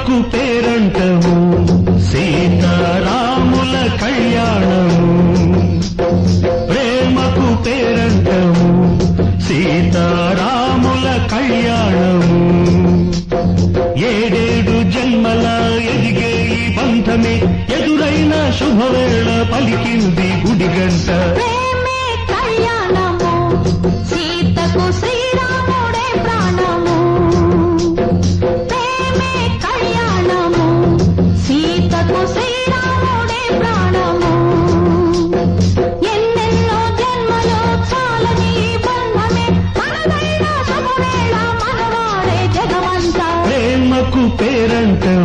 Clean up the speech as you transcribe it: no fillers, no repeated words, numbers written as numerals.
ప్రేమకు పేరంటము సీతారాముల కళ్యాణము ప్రేమకు పేరంటము సీతారాముల కళ్యాణము ఏడేడు జన్మల ఎదిగే ఈ బంధమే ఎదురైన శుభవేళ పలికింది గుడిగంట ప్రేమే కళ్యాణము సీతకు శ్రీరాముడే ప్రాణము ప్రేమే కళ్యాణము సీతకు శ్రీరాముడే ప్రాణము ఎన్నెన్నో జన్మలో చాలని బంధమే మనదైన శుభవేళ మనవాడే జగమంతా ప్రేమకు పేరంటము